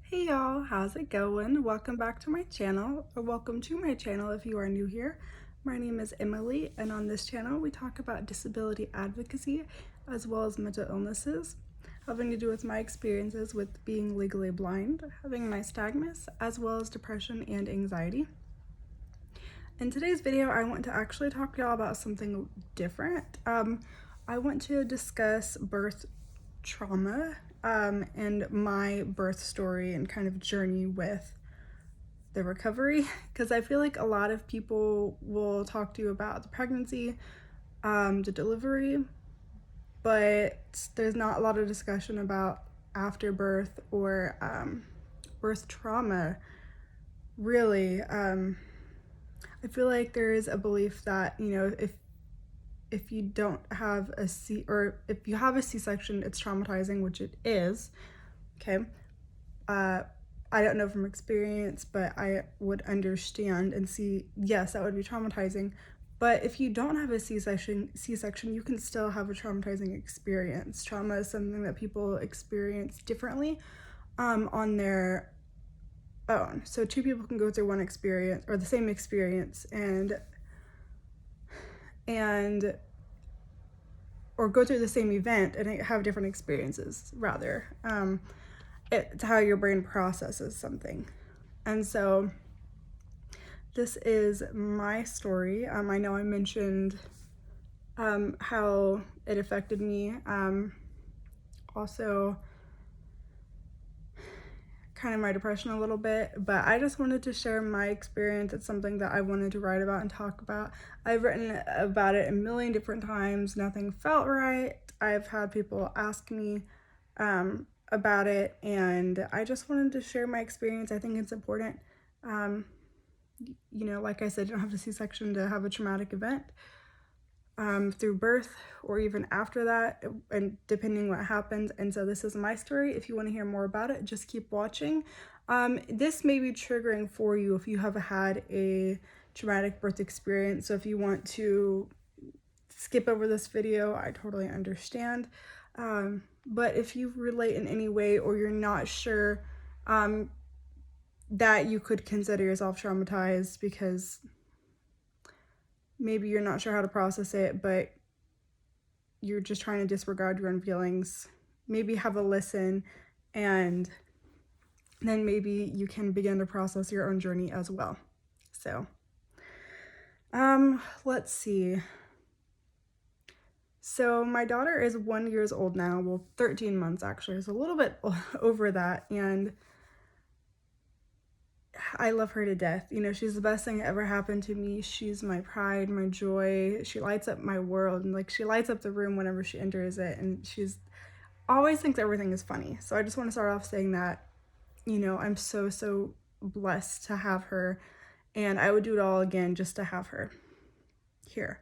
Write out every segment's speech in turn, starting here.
Hey y'all, how's it going? Welcome back to my channel, or welcome to my channel if you are new here. My name is Emily, and on this channel we talk about disability advocacy as well as mental illnesses, having to do with my experiences with being legally blind, having nystagmus, as well as depression and anxiety. In today's video, I want to actually talk to y'all about something different. I want to discuss birth trauma and my birth story and kind of journey with the recovery, because I feel like a lot of people will talk to you about the pregnancy, the delivery, but there's not a lot of discussion about afterbirth or birth trauma, really. I feel like there is a belief that, if you don't have a or if you have a C-section, it's traumatizing, which it is. Okay. I don't know from experience, but I would understand and see, yes, that would be traumatizing. But if you don't have a C-section, you can still have a traumatizing experience. Trauma is something that people experience differently on their own. So two people can go through one experience or the same experience or go through the same event and have different experiences, rather. It's how your brain processes something. And so this is my story. I know I mentioned how it affected me. Also kind of my depression a little bit, but I just wanted to share my experience. It's something that I wanted to write about and talk about. I've written about it a million different times. Nothing felt right. I've had people ask me about it, and I just wanted to share my experience. I think it's important. Like I said, you don't have a C-section to have a traumatic event through birth or even after that, and depending what happens. And so this is my story. If you want to hear more about it, just keep watching. This may be triggering for you if you have had a traumatic birth experience. So if you want to skip over this video, I totally understand. But if you relate in any way, or you're not sure that you could consider yourself traumatized because maybe you're not sure how to process it, but you're just trying to disregard your own feelings, maybe have a listen, and then maybe you can begin to process your own journey as well. So, let's see. So my daughter is 1 year old now, well, 13 months actually, so a little bit over that, and I love her to death. She's the best thing that ever happened to me. She's my pride, my joy. She lights up my world, and she lights up the room whenever she enters it, and she's always thinks everything is funny. So I just want to start off saying that, I'm so blessed to have her, and I would do it all again just to have her here.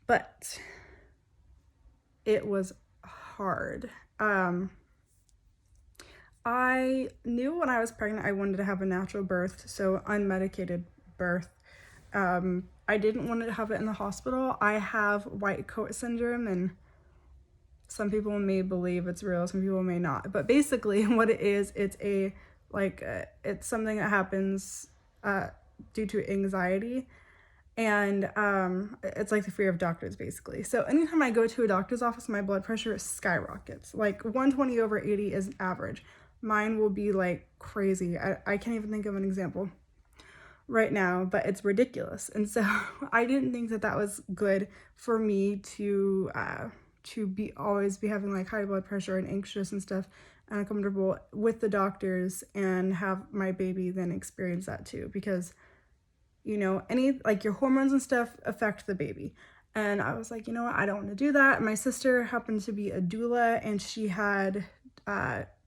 But it was hard. I knew when I was pregnant I wanted to have a natural birth, so unmedicated birth. I didn't want to have it in the hospital. I have white coat syndrome, and some people may believe it's real, some people may not. But basically what it is, it's it's something that happens due to anxiety, and it's like the fear of doctors, basically. So anytime I go to a doctor's office, my blood pressure skyrockets. 120 over 80 is average. Mine will be like crazy. I can't even think of an example right now, but it's ridiculous. And so I didn't think that was good for me to always be having high blood pressure and anxious and stuff and uncomfortable with the doctors, and have my baby then experience that too, because any your hormones and stuff affect the baby. And I was like, you know what, I don't want to do that. My sister happened to be a doula, and she had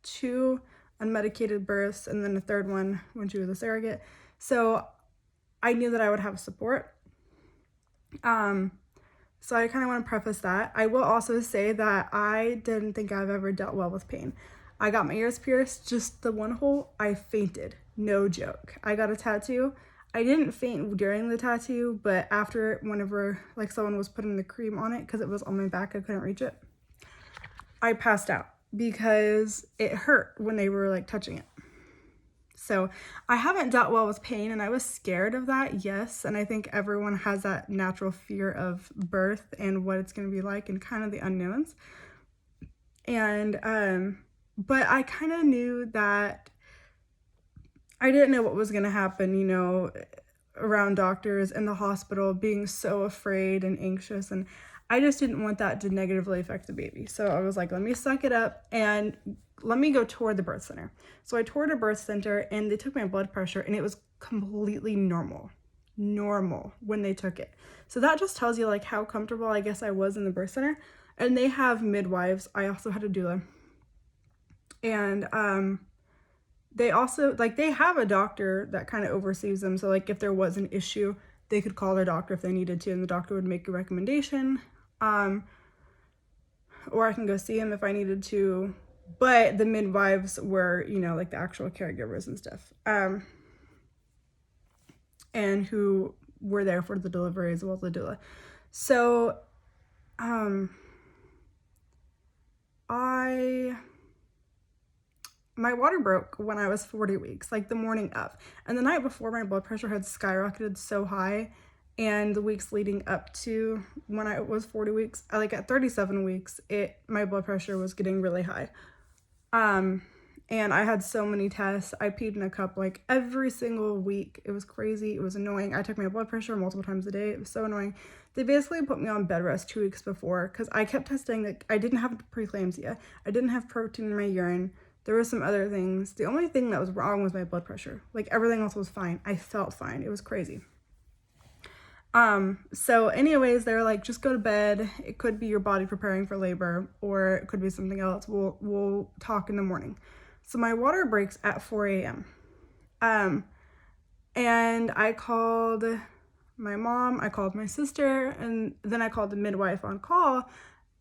2 unmedicated births and then a third one when she was a surrogate. So I knew that I would have support. So I kind of want to preface that. I will also say that I didn't think I've ever dealt well with pain. I got my ears pierced, just the one hole, I fainted. No joke. I got a tattoo. I didn't faint during the tattoo, but after, whenever someone was putting the cream on it, because it was on my back, I couldn't reach it, I passed out. because it hurt when they were like touching it. So I haven't dealt well with pain, and I was scared of that, yes. And I think everyone has that natural fear of birth and what it's going to be like and kind of the unknowns. And, but I kind of knew that I didn't know what was going to happen, you know, around doctors in the hospital, being so afraid and anxious. And I just didn't want that to negatively affect the baby. So I was like, let me suck it up and let me go tour the birth center. So I toured a birth center, and they took my blood pressure, and it was completely normal when they took it. So that just tells you like how comfortable I guess I was in the birth center. And they have midwives. I also had a doula. And they also, like, they have a doctor that kind of oversees them. So like if there was an issue, they could call their doctor if they needed to, and the doctor would make a recommendation. Or I can go see him if I needed to. But the midwives were, you know, like the actual caregivers and stuff. And who were there for the delivery as well as the doula. So, my water broke when I was 40 weeks, like the morning of. And the night before, my blood pressure had skyrocketed so high. And the weeks leading up to when I was 40 weeks, like at 37 weeks, my blood pressure was getting really high. And I had so many tests. I peed in a cup like every single week. It was crazy. It was annoying. I took my blood pressure multiple times a day. It was so annoying. They basically put me on bed rest 2 weeks before because I kept testing that I didn't have preeclampsia. I didn't have protein in my urine. There were some other things. The only thing that was wrong was my blood pressure. Like everything else was fine. I felt fine. It was crazy. So anyways, they were like, just go to bed. It could be your body preparing for labor, or it could be something else. We'll talk in the morning. So my water breaks at 4 a.m. And I called my mom, I called my sister, and then I called the midwife on call,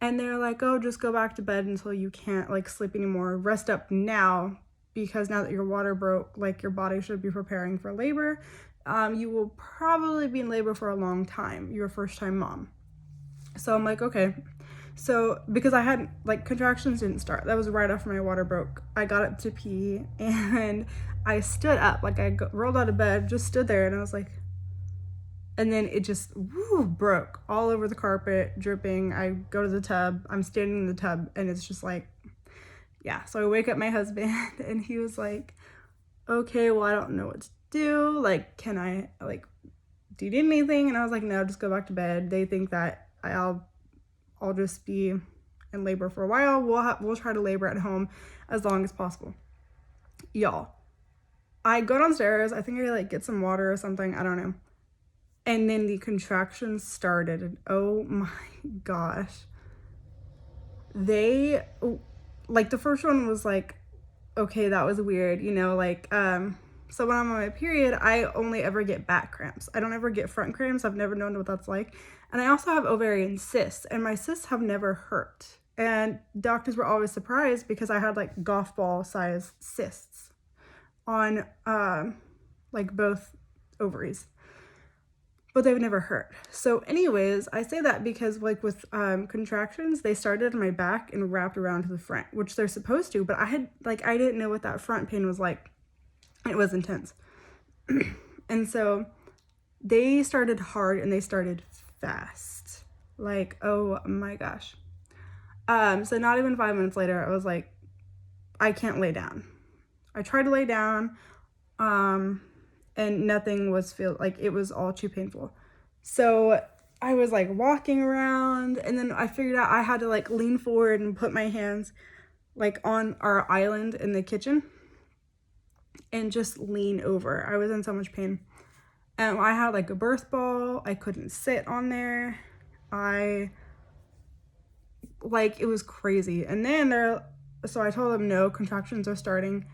and they're like, oh, just go back to bed until you can't like sleep anymore. Rest up now, because now that your water broke, like your body should be preparing for labor. You will probably be in labor for a long time. You're a first-time mom. So I'm like, okay. So because I had like contractions didn't start. That was right after my water broke. I got up to pee and I stood up, like I rolled out of bed, just stood there, and I was like, and then it just broke all over the carpet, dripping. I go to the tub. I'm standing in the tub, and it's just like, yeah. So I wake up my husband, and he was like, okay, well, I don't know what to do. Like, can I, like, do you need anything? And I was like, no, just go back to bed. They think that I'll just be in labor for a while. We'll try to labor at home as long as possible. Y'all, I go downstairs. I think I like get some water or something. I don't know. And then the contractions started, and oh my gosh. They, like, the first one was like, okay, that was weird, you know, like, so when I'm on my period, I only ever get back cramps. I don't ever get front cramps. I've never known what that's like. And I also have ovarian cysts, and my cysts have never hurt. And doctors were always surprised because I had like golf ball size cysts on, like both ovaries. But they would never hurt. So anyways, I say that because like with contractions, they started on my back and wrapped around to the front, which they're supposed to, but I didn't know what that front pain was like. It was intense. And so they started hard and they started fast. Like, oh my gosh. So not even 5 minutes later, I was like, I can't lay down. I tried to lay down, and nothing was it was all too painful. So I was like walking around, and then I figured out I had to like lean forward and put my hands like on our island in the kitchen and just lean over. I was in so much pain. I had like a birth ball. I couldn't sit on there. It was crazy. And then so I told them no, contractions are starting.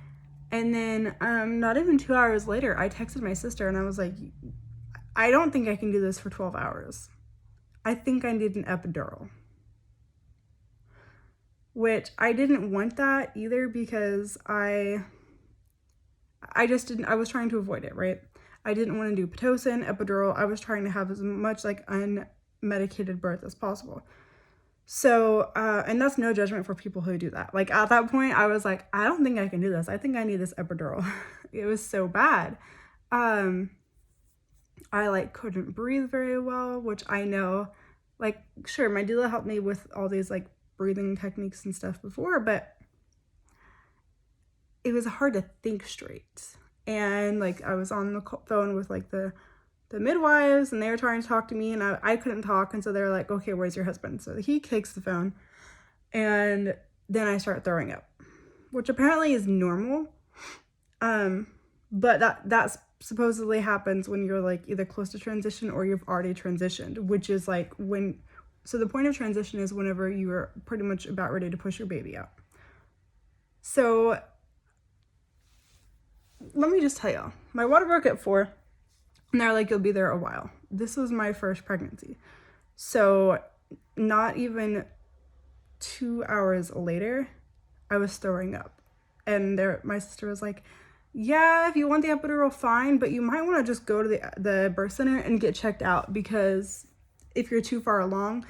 And then not even 2 hours later, I texted my sister and I was like, I don't think I can do this for 12 hours. I think I need an epidural. Which I didn't want that either because I was trying to avoid it, right? I didn't want to do Pitocin, epidural. I was trying to have as much like unmedicated birth as possible. So, and that's no judgment for people who do that. Like at that point, I was like, I don't think I can do this. I think I need this epidural. It was so bad. I like couldn't breathe very well, which I know, like, sure, my doula helped me with all these like breathing techniques and stuff before, but it was hard to think straight. And like I was on the phone with like the midwives, and they were trying to talk to me, and I couldn't talk, and so they're like, okay, where's your husband? So he takes the phone, and then I start throwing up, which apparently is normal. But that's supposedly happens when you're like either close to transition or you've already transitioned, which is like when, so the point of transition is whenever you are pretty much about ready to push your baby out. So let me just tell y'all, my water broke at 4, and they're like, you'll be there a while. This was my first pregnancy. So not even 2 hours later, I was throwing up. And my sister was like, yeah, if you want the epidural, fine, but you might want to just go to the birth center and get checked out, because if you're too far along,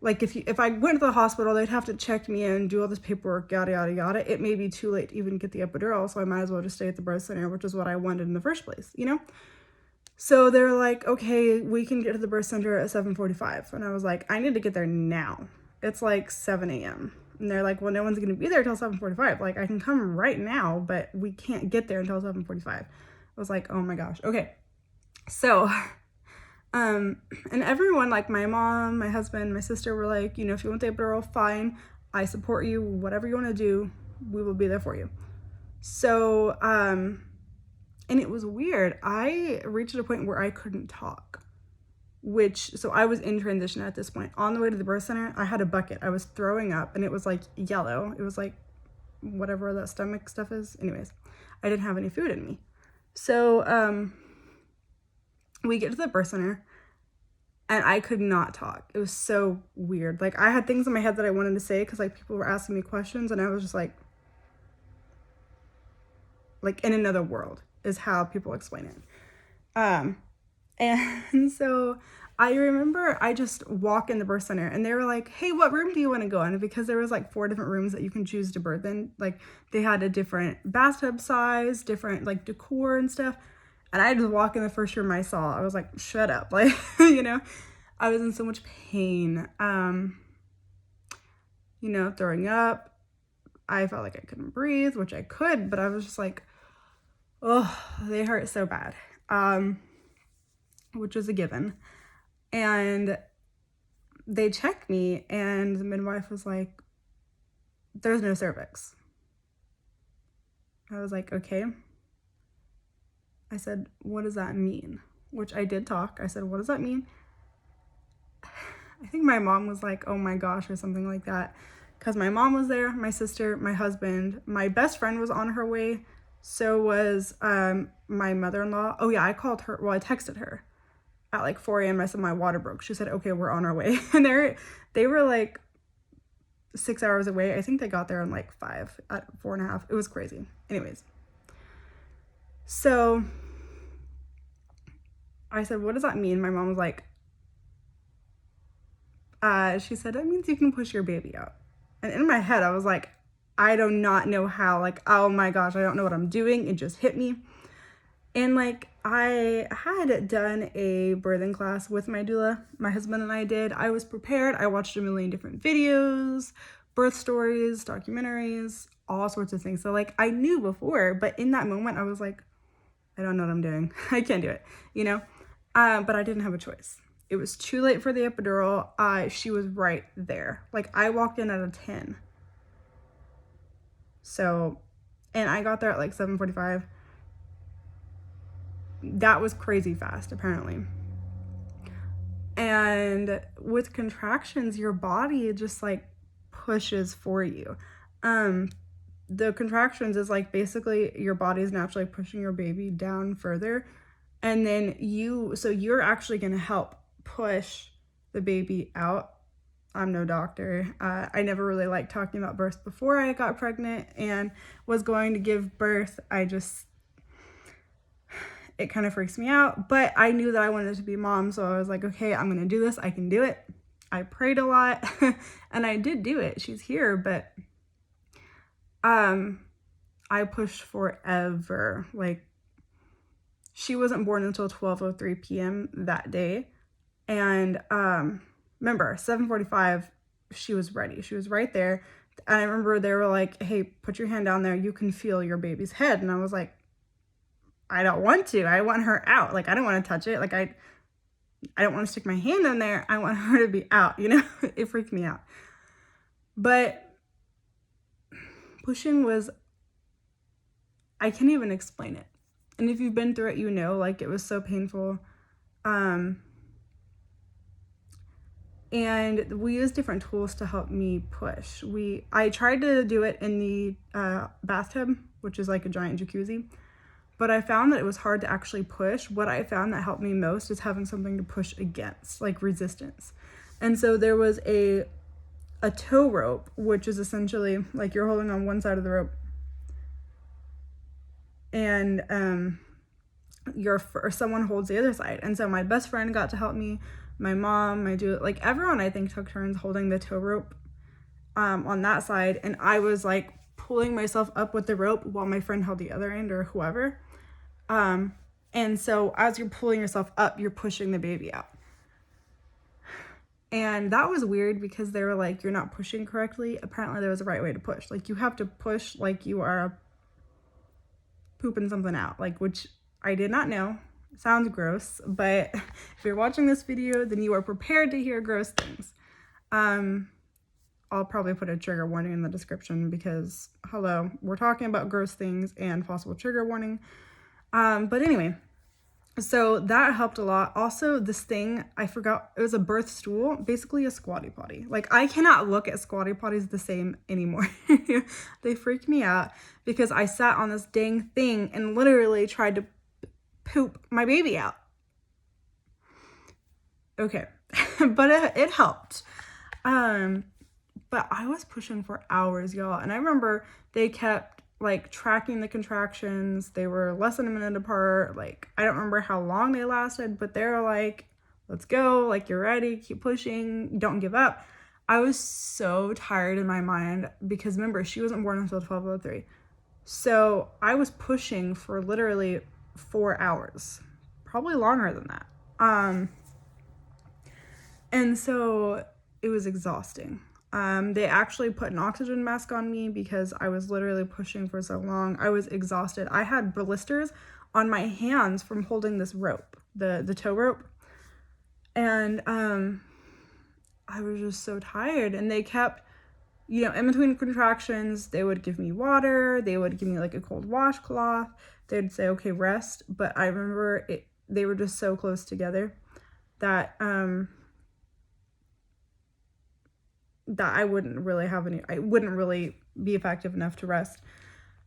like if I went to the hospital, they'd have to check me in, do all this paperwork, yada, yada, yada. It may be too late to even get the epidural, so I might as well just stay at the birth center, which is what I wanted in the first place, you know? So they're like, okay, we can get to the birth center at 7:45. And I was like, I need to get there now. It's like 7 a.m. And they're like, well, no one's going to be there till 7:45. Like, I can come right now, but we can't get there until 7:45. I was like, oh my gosh. Okay. So, and everyone, like my mom, my husband, my sister were like, you know, if you want the epidural, fine. I support you. Whatever you want to do, we will be there for you. So, and it was weird. I reached a point where I couldn't talk, so I was in transition at this point. On the way to the birth center, I had a bucket. I was throwing up, and it was like yellow. It was like whatever that stomach stuff is. Anyways, I didn't have any food in me. So we get to the birth center, and I could not talk. It was so weird. Like I had things in my head that I wanted to say because like people were asking me questions, and I was just like in another world is how people explain it. And so I remember I just walk in the birth center, and they were like, hey, what room do you want to go in? Because there was like 4 different rooms that you can choose to birth in. Like they had a different bathtub size, different like decor and stuff. And I just walk in the first room I saw. I was like, shut up. Like, you know, I was in so much pain, you know, throwing up. I felt like I couldn't breathe, which I could, but I was just like, oh, they hurt so bad, which was a given. And they checked me, and the midwife was like, there's no cervix. I was like, okay. I said, what does that mean? Which I did talk. I said, what does that mean? I think my mom was like, oh my gosh, or something like that. Because my mom was there, my sister, my husband, my best friend was on her way. So was my mother-in-law. Oh yeah, I called her. Well, I texted her at like 4 a.m. I said my water broke. She said, okay, we're on our way. And they were like 6 hours away. I think they got there in like 5 at 4.5. It was crazy. Anyways. So I said, what does that mean? My mom was like, she said, that means you can push your baby out. And in my head, I was like, I do not know how, like, oh my gosh, I don't know what I'm doing. It just hit me. And like, I had done a birthing class with my doula. My husband and I did. I was prepared. I watched a million different videos, birth stories, documentaries, all sorts of things. So like, I knew before, but in that moment, I was like, I don't know what I'm doing. I can't do it, you know? But I didn't have a choice. It was too late for the epidural. She was right there. Like, I walked in at a 10. So, and I got there at like 7:45. That was crazy fast, apparently. And with contractions, your body just like pushes for you. The contractions is like basically your body's naturally pushing your baby down further. And then you're actually going to help push the baby out. I'm no doctor. I never really liked talking about birth before I got pregnant and was going to give birth. It kind of freaks me out, but I knew that I wanted to be a mom. So I was like, okay, I'm going to do this. I can do it. I prayed a lot and I did do it. She's here, but I pushed forever. Like, she wasn't born until 12:03 p.m. that day. And remember, 7:45, she was ready. She was right there. And I remember they were like, hey, put your hand down there. You can feel your baby's head. And I was like, I don't want to. I want her out. Like, I don't want to touch it. Like, I don't want to stick my hand in there. I want her to be out, you know? It freaked me out. But pushing was, I can't even explain it. And if you've been through it, you know, like, it was so painful. And we used different tools to help me push. I tried to do it in the bathtub, which is like a giant jacuzzi, but I found that it was hard to actually push. What I found that helped me most is having something to push against, like resistance. And so there was a tow rope, which is essentially like you're holding on one side of the rope, and someone holds the other side. And so my best friend got to help me, my mom, like everyone I think took turns holding the tow rope on that side, and I was like pulling myself up with the rope while my friend held the other end, or whoever. And so as you're pulling yourself up, you're pushing the baby out. And that was weird because they were like, you're not pushing correctly. Apparently there was a right way to push. Like, you have to push like you are pooping something out, like, which I did not know. Sounds gross, but if you're watching this video, then you are prepared to hear gross things. I'll probably put a trigger warning in the description because, hello, we're talking about gross things and possible trigger warning. But anyway, so that helped a lot. Also, this thing, I forgot, it was a birth stool, basically a squatty potty. Like, I cannot look at squatty potties the same anymore. They freak me out because I sat on this dang thing and literally tried to poop my baby out. Okay, but it helped. But I was pushing for hours, y'all. And I remember they kept like tracking the contractions. They were less than a minute apart. Like, I don't remember how long they lasted, but they're like, let's go. Like, you're ready. Keep pushing. Don't give up. I was so tired in my mind because remember, she wasn't born until 12:03. So I was pushing for literally 4 hours, probably longer than that. And so it was exhausting. They actually put an oxygen mask on me because I was literally pushing for so long. I was exhausted. I had blisters on my hands from holding this rope, the tow rope. And I was just so tired. And they kept, you know, in between contractions, they would give me water. They would give me like a cold washcloth. They'd say, okay, rest. But I remember they were just so close together that that I wouldn't really be effective enough to rest.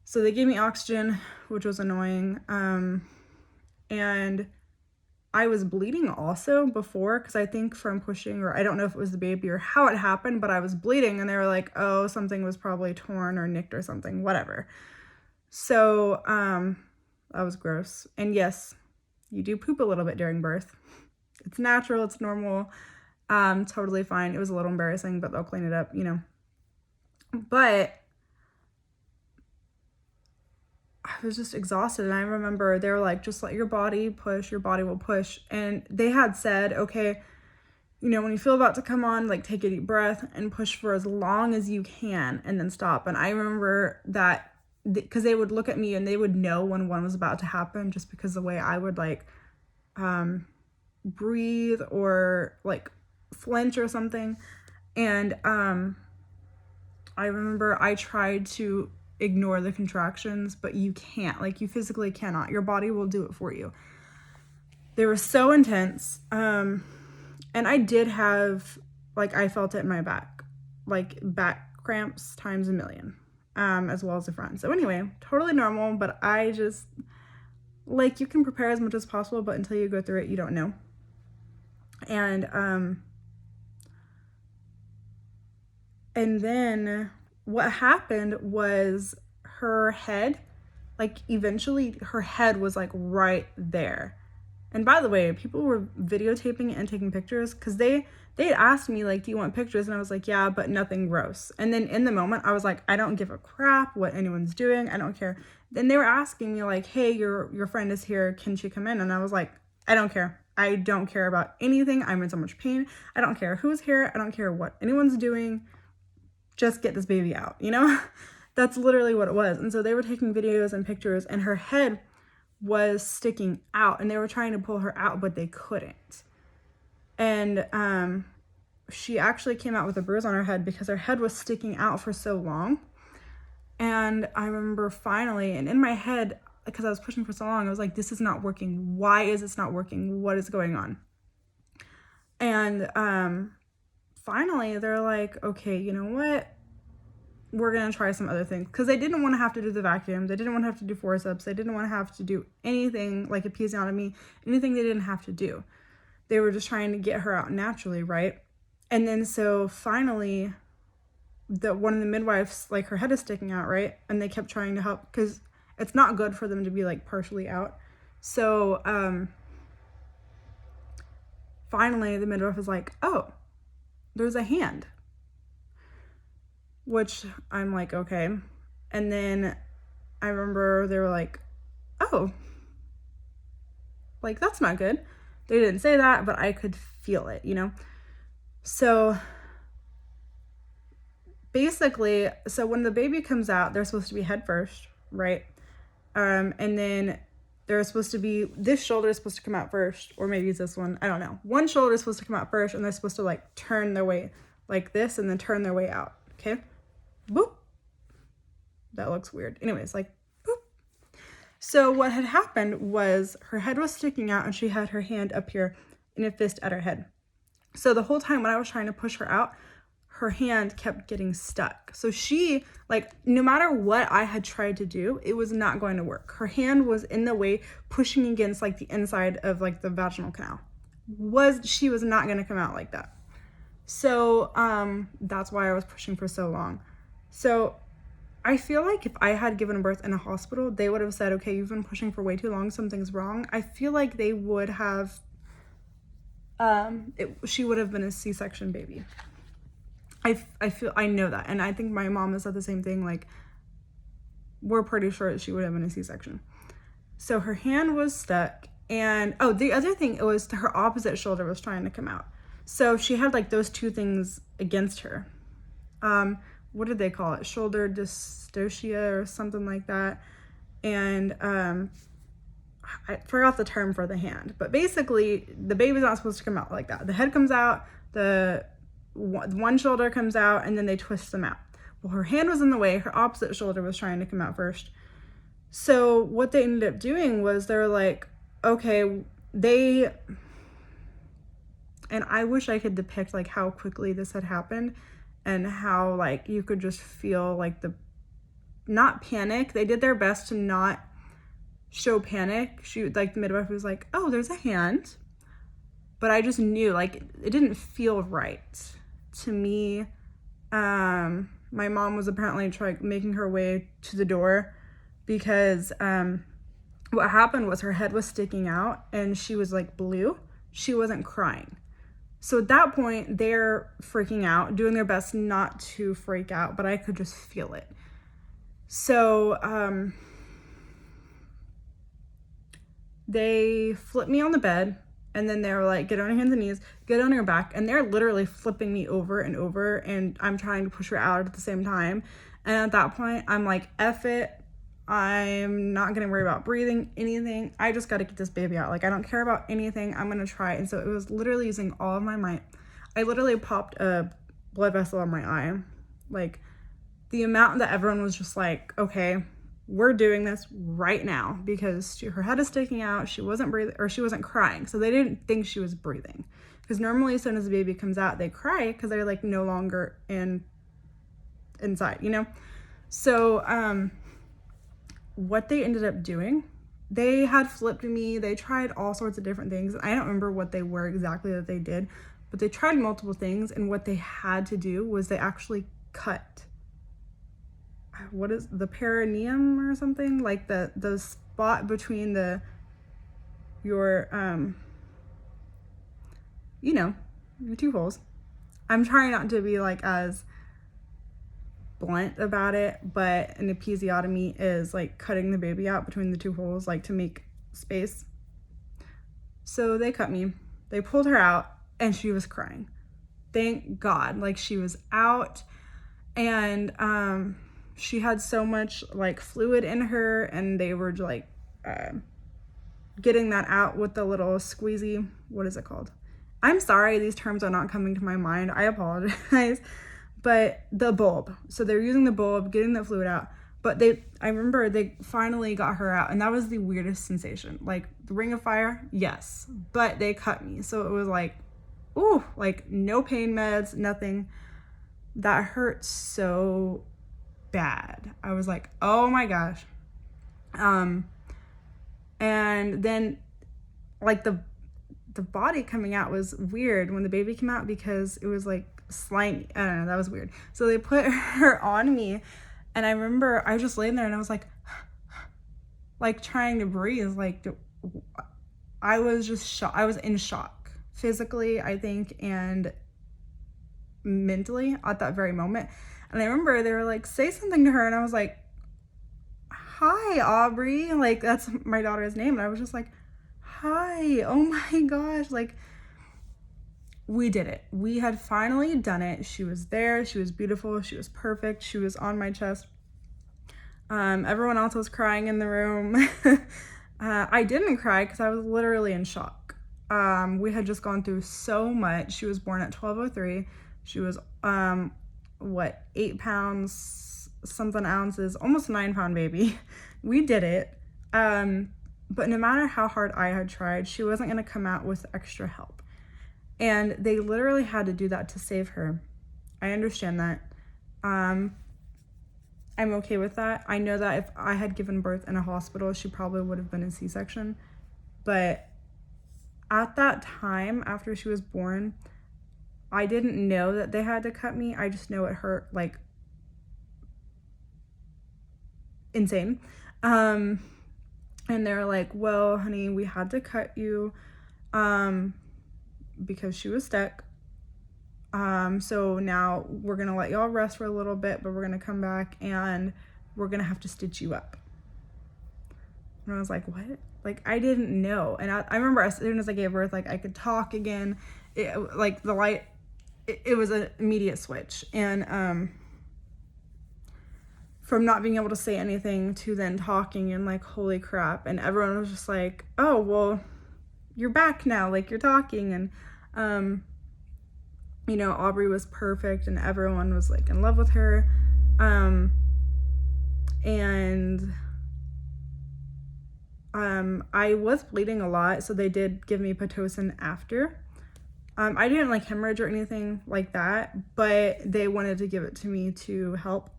So they gave me oxygen, which was annoying. And I was bleeding also before, because I think from pushing, or I don't know if it was the baby or how it happened, but I was bleeding and they were like, oh, something was probably torn or nicked or something, whatever. So that was gross. And yes, you do poop a little bit during birth. It's natural, it's normal. Totally fine. It was a little embarrassing, but they'll clean it up, you know. But I was just exhausted, and I remember they were like, just let your body push, your body will push. And they had said, okay, you know, when you feel about to come on, like, take a deep breath and push for as long as you can and then stop. And I remember that because they would look at me and they would know when one was about to happen, just because the way I would like breathe or like flinch or something. And I remember I tried to ignore the contractions, but you can't, like, you physically cannot. Your body will do it for you. They were so intense. And I did have, like, I felt it in my back, like back cramps times a million, as well as the front. So anyway, totally normal, but I just, like, you can prepare as much as possible, but until you go through it, you don't know. And then what happened was her head, like, eventually her head was like right there. And by the way, people were videotaping it and taking pictures because they had asked me, like, do you want pictures? And I was like, yeah, but nothing gross. And then in the moment, I was like, I don't give a crap what anyone's doing. I don't care. Then they were asking me, like, hey, your friend is here. Can she come in? And I was like, I don't care. I don't care about anything. I'm in so much pain. I don't care who's here. I don't care what anyone's doing. Just get this baby out, you know? That's literally what it was. And so they were taking videos and pictures, and her head was sticking out, and they were trying to pull her out, but they couldn't. And she actually came out with a bruise on her head because her head was sticking out for so long. And I remember finally, and in my head, because I was pushing for so long, I was like, this is not working. Why is this not working? What is going on? And finally, they're like, okay, you know what? We're going to try some other things. Because they didn't want to have to do the vacuum. They didn't want to have to do forceps. They didn't want to have to do anything like episiotomy, anything they didn't have to do. They were just trying to get her out naturally, right? And then so finally, one of the midwives, like, her head is sticking out, right? And they kept trying to help because it's not good for them to be, like, partially out. So finally, the midwife was like, oh, there's a hand. Which I'm like, okay. And then I remember they were like, oh, like, that's not good. They didn't say that, but I could feel it, you know? So basically, so when the baby comes out, they're supposed to be head first, right? And then they're supposed to be, this shoulder is supposed to come out first, or maybe it's this one, I don't know. One shoulder is supposed to come out first, and they're supposed to, like, turn their way like this and then turn their way out, okay? Boop. That looks weird. Anyways, like, boop. So what had happened was her head was sticking out and she had her hand up here in a fist at her head. So the whole time when I was trying to push her out, her hand kept getting stuck. So she, like, no matter what I had tried to do, it was not going to work. Her hand was in the way, pushing against, like, the inside of, like, the vaginal canal. She was not going to come out like that. So that's why I was pushing for so long. So I feel like if I had given birth in a hospital, they would have said, okay, you've been pushing for way too long, something's wrong. I feel like they would have, she would have been a C-section baby. I know that. And I think my mom has said the same thing. Like, we're pretty sure that she would have been a C-section. So her hand was stuck. And, oh, the other thing, it was her opposite shoulder was trying to come out. So she had, like, those two things against her. What did they call it? Shoulder dystocia or something like that. And I forgot the term for the hand. But basically, the baby's not supposed to come out like that. The head comes out, the one shoulder comes out, and then they twist them out. Well, her hand was in the way. Her opposite shoulder was trying to come out first. So what they ended up doing was they were like, okay, and I wish I could depict, like, how quickly this had happened and how, like, you could just feel, like, not panic. They did their best to not show panic. The midwife was like, oh, there's a hand. But I just knew, like, it didn't feel right to me. My mom was apparently making her way to the door because what happened was her head was sticking out and she was, like, blue. She wasn't crying. So at that point, they're freaking out, doing their best not to freak out, but I could just feel it. So they flipped me on the bed, and then they were like, get on your hands and knees, get on your back, and they're literally flipping me over and over, and I'm trying to push her out at the same time. And at that point, I'm like, F it. I'm not going to worry about breathing, anything. I just got to get this baby out. Like, I don't care about anything. I'm going to try. And so it was literally using all of my might. I literally popped a blood vessel on my eye. Like, the amount that everyone was just like, okay, we're doing this right now because her head is sticking out. She wasn't breathing, or she wasn't crying. So they didn't think she was breathing. Because normally as soon as the baby comes out, they cry because they're, like, no longer inside, you know? So, what they ended up doing, they had flipped me. They tried all sorts of different things. I don't remember what they were exactly that they did, but they tried multiple things. And what they had to do was they actually cut, what is the perineum or something, like the spot between your, you know, your two holes. I'm trying not to be like as blunt about it, but an episiotomy is like cutting the baby out between the two holes, like to make space. So they cut me, they pulled her out, and she was crying. Thank God, like she was out, and she had so much like fluid in her, and they were like getting that out with the little squeezy, what is it called? I'm sorry, these terms are not coming to my mind, I apologize. But the bulb, so they're using the bulb, getting the fluid out, but I remember they finally got her out, and that was the weirdest sensation. Like the ring of fire, yes, but they cut me, so it was like, ooh, like no pain meds, nothing. That hurt so bad. I was like, oh my gosh. And then like the body coming out was weird when the baby came out, because it was like slimy. I don't know, that was weird. So they put her on me, and I remember I was just laying there, and I was like trying to breathe. Like I was just shocked. I was in shock physically, I think, and mentally at that very moment. And I remember they were like, say something to her, and I was like, hi Aubrey, like that's my daughter's name, and I was just like, hi, oh my gosh, like we did it. We had finally done it. She was there, she was beautiful, she was perfect, she was on my chest. Everyone else was crying in the room. I didn't cry because I was literally in shock. We had just gone through so much. She was born at 12:03. She was 8 pounds something ounces, almost 9-pound baby. We did it. But no matter how hard I had tried, she wasn't going to come out with extra help. And they literally had to do that to save her. I understand that. I'm okay with that. I know that if I had given birth in a hospital, she probably would have been a C-section. But at that time, after she was born, I didn't know that they had to cut me. I just know it hurt like insane. And they're like, well, honey, we had to cut you because she was stuck. So now we're going to let y'all rest for a little bit, but we're going to come back and we're going to have to stitch you up. And I was like, what? Like, I didn't know. And I remember as soon as I gave birth, like I could talk again. Like the light, it was an immediate switch. And from not being able to say anything to then talking, and like, holy crap. And everyone was just like, oh, well, you're back now. Like, you're talking. And, you know, Aubrey was perfect and everyone was like in love with her. And I was bleeding a lot, so they did give me Pitocin after. I didn't like hemorrhage or anything like that, but they wanted to give it to me to help.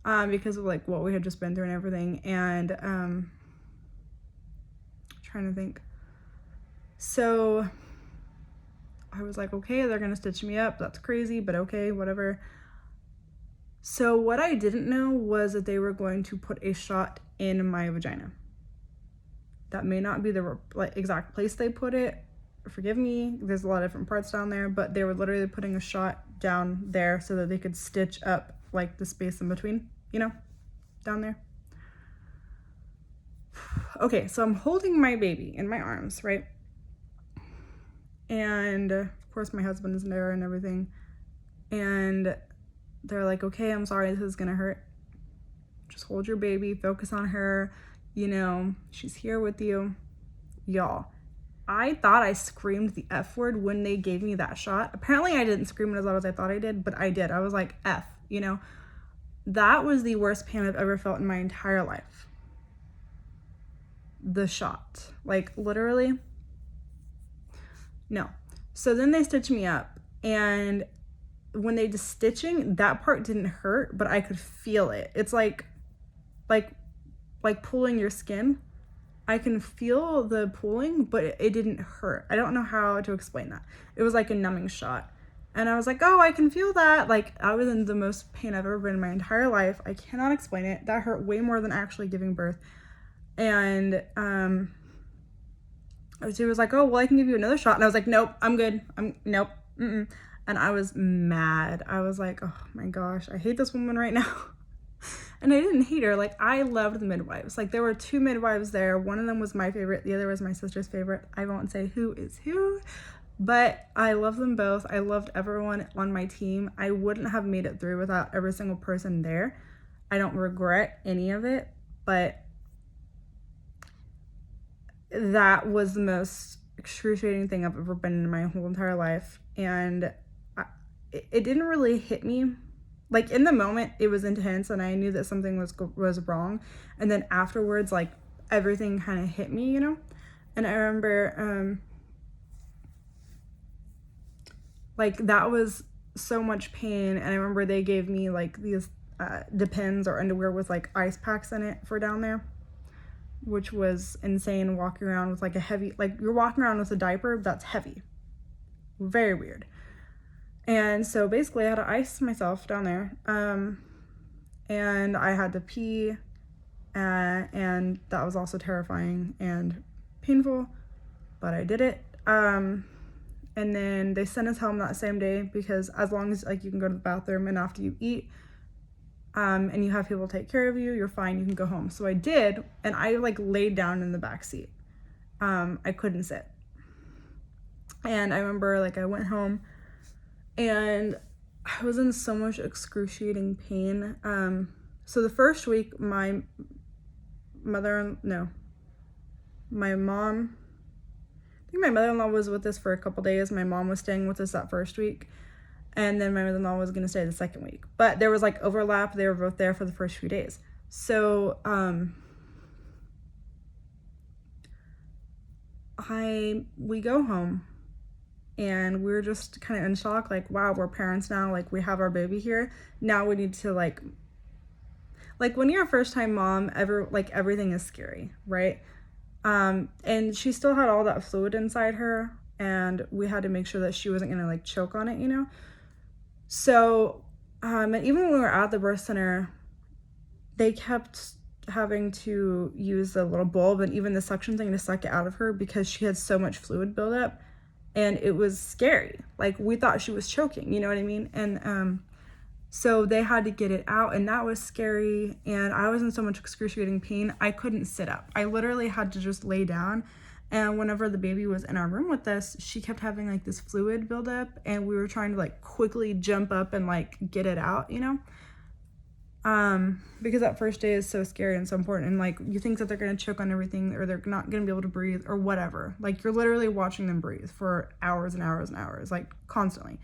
Because of like what we had just been through and everything. And trying to think. So I was like, okay, they're gonna stitch me up. That's crazy, but okay, whatever. So what I didn't know was that they were going to put a shot in my vagina. That may not be the exact place they put it. Forgive me, there's a lot of different parts down there, but they were literally putting a shot down there so that they could stitch up like the space in between, you know, down there. Okay, so I'm holding my baby in my arms, right? And of course my husband is there and everything. And they're like, okay, I'm sorry, this is gonna hurt. Just hold your baby, focus on her, you know, she's here with you. Y'all, I thought I screamed the F word when they gave me that shot. Apparently I didn't scream it as loud as I thought I did, but I did. I was like, F, you know. That was the worst pain I've ever felt in my entire life. The shot, like literally. No. So then they stitched me up, and when they did stitching, that part didn't hurt, but I could feel it. It's like pulling your skin. I can feel the pulling, but it didn't hurt. I don't know how to explain that. It was like a numbing shot. And I was like, oh, I can feel that. Like, I was in the most pain I've ever been in my entire life. I cannot explain it. That hurt way more than actually giving birth. And she was like, oh, well, I can give you another shot. And I was like, nope, I'm good. Nope. Mm-mm. And I was mad. I was like, oh my gosh, I hate this woman right now. And I didn't hate her. Like, I loved the midwives. Like, there were 2 midwives there. One of them was my favorite. The other was my sister's favorite. I won't say who is who, but I love them both. I loved everyone on my team. I wouldn't have made it through without every single person there. I don't regret any of it, but that was the most excruciating thing I've ever been in my whole entire life. And it didn't really hit me. Like, in the moment, it was intense, and I knew that something was wrong. And then afterwards, like, everything kind of hit me, you know? And I remember, like, that was so much pain. And I remember they gave me, like, these Depends or underwear with, like, ice packs in it for down there, which was insane, walking around with, like, a heavy, like, you're walking around with a diaper that's heavy. Very weird. And so basically I had to ice myself down there, and I had to pee, and that was also terrifying and painful, but I did it. And then they sent us home that same day, because as long as, like, you can go to the bathroom and after you eat, and you have people take care of you, you're fine, you can go home. So I did, and I, like, laid down in the back seat. I couldn't sit. And I remember, like, I went home, and I was in so much excruciating pain. So the first week, my mom, I think my mother-in-law was with us for a couple days. My mom was staying with us that first week, and then my mother-in-law was going to stay the second week. But there was, like, overlap. They were both there for the first few days. So we go home, and we're just kind of in shock, like, wow, we're parents now, like, we have our baby here. Now we need to, like when you're a first-time mom, everything is scary, right? And she still had all that fluid inside her, and we had to make sure that she wasn't gonna, like, choke on it, you know? So, and even when we were at the birth center, they kept having to use the little bulb and even the suction thing to suck it out of her, because she had so much fluid buildup. And it was scary. Like, we thought she was choking, you know what I mean? And so they had to get it out, and that was scary. And I was in so much excruciating pain, I couldn't sit up. I literally had to just lay down. And whenever the baby was in our room with us, she kept having, like, this fluid buildup, and we were trying to, like, quickly jump up and, like, get it out, you know? Because that first day is so scary and so important, and, like, you think that they're gonna choke on everything, or they're not gonna be able to breathe, or whatever. Like, you're literally watching them breathe for hours and hours and hours, like, constantly.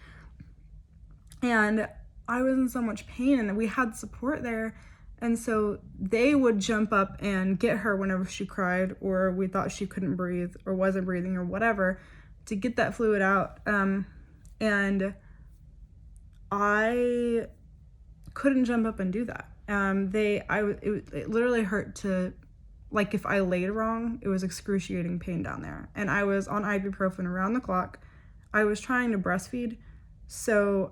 And I was in so much pain, and we had support there, and so they would jump up and get her whenever she cried, or we thought she couldn't breathe or wasn't breathing or whatever, to get that fluid out. And I couldn't jump up and do that. It literally hurt to, like, if I laid wrong, it was excruciating pain down there. And I was on ibuprofen around the clock. I was trying to breastfeed, so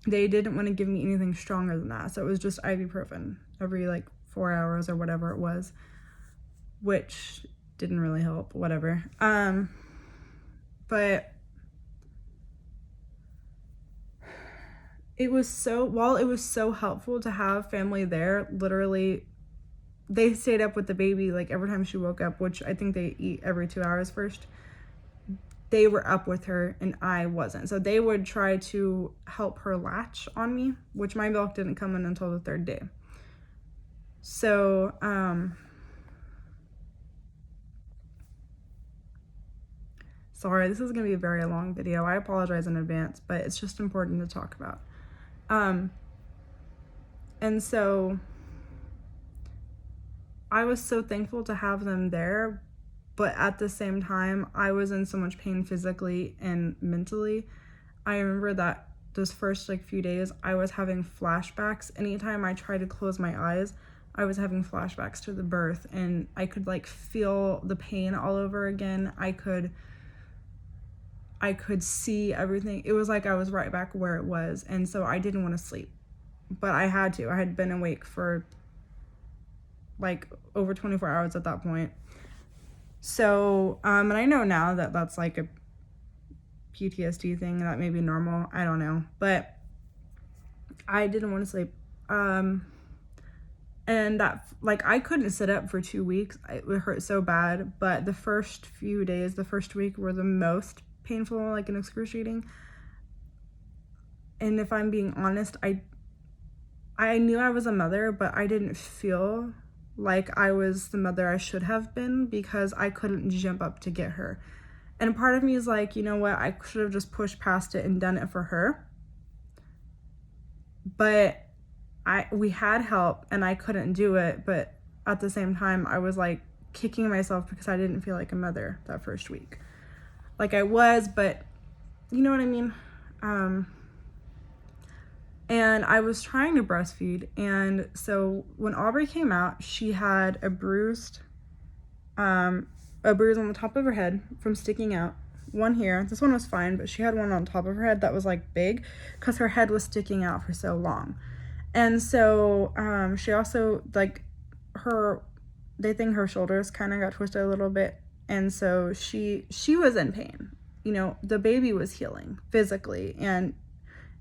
they didn't want to give me anything stronger than that. So it was just ibuprofen every, like, 4 hours or whatever it was, which didn't really help, whatever. But while it was so helpful to have family there, literally, they stayed up with the baby, like, every time she woke up, which I think they eat every 2 hours first. They were up with her, and I wasn't. So they would try to help her latch on me, which my milk didn't come in until the 3rd day. So, sorry, this is going to be a very long video. I apologize in advance, but it's just important to talk about. And so I was so thankful to have them there, but at the same time, I was in so much pain physically and mentally. I remember that those first, like, few days, I was having flashbacks. Anytime I tried to close my eyes, I was having flashbacks to the birth, and I could, like, feel the pain all over again. I could see everything. It was like I was right back where it was, and so I didn't want to sleep, but I had to. I had been awake for, like, over 24 hours at that point. So, and I know now that that's like a PTSD thing, that may be normal. I don't know. But I didn't want to sleep. And that, like, I couldn't sit up for 2 weeks. It hurt so bad. But the first few days, the first week were the most painful, like, and excruciating. And if I'm being honest, I knew I was a mother, but I didn't feel like I was the mother I should have been because I couldn't jump up to get her. And part of me is like, you know what, I should have just pushed past it and done it for her. But we had help and I couldn't do it, but at the same time I was like kicking myself because I didn't feel like a mother that first week. Like I was, but you know what I mean? And I was trying to breastfeed, and so when Aubrey came out, she had a bruise on the top of her head from sticking out. One here, this one was fine, but she had one on top of her head that was like big because her head was sticking out for so long. And so she also, like, they think her shoulders kind of got twisted a little bit, and so she was in pain. You know, the baby was healing physically and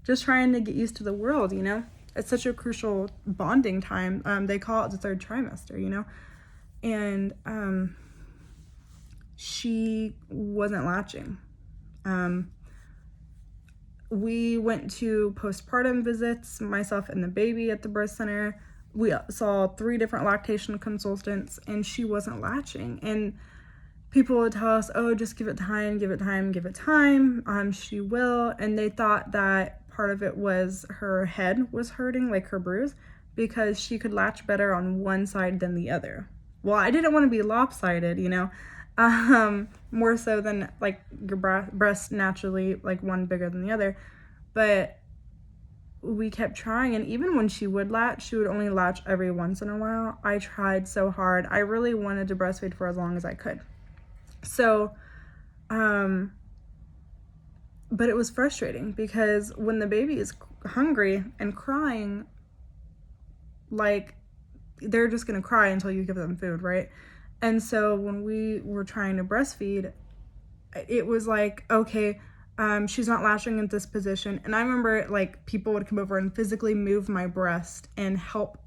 just trying to get used to the world, you know? It's such a crucial bonding time. They call it the third trimester, you know? And she wasn't latching. We went to postpartum visits, myself and the baby at the birth center. We saw 3 different lactation consultants, and she wasn't latching. And people would tell us, oh, just give it time, give it time, give it time. She will. And they thought that part of it was her head was hurting, like her bruise, because she could latch better on one side than the other. Well, I didn't want to be lopsided, you know, more so than like your breast naturally, like one bigger than the other. But we kept trying, and even when she would latch, she would only latch every once in a while. I tried so hard. I really wanted to breastfeed for as long as I could. So, but it was frustrating because when the baby is hungry and crying, like, they're just going to cry until you give them food, right? And so when we were trying to breastfeed, it was like, okay, she's not latching in this position. And I remember, like, people would come over and physically move my breast and help,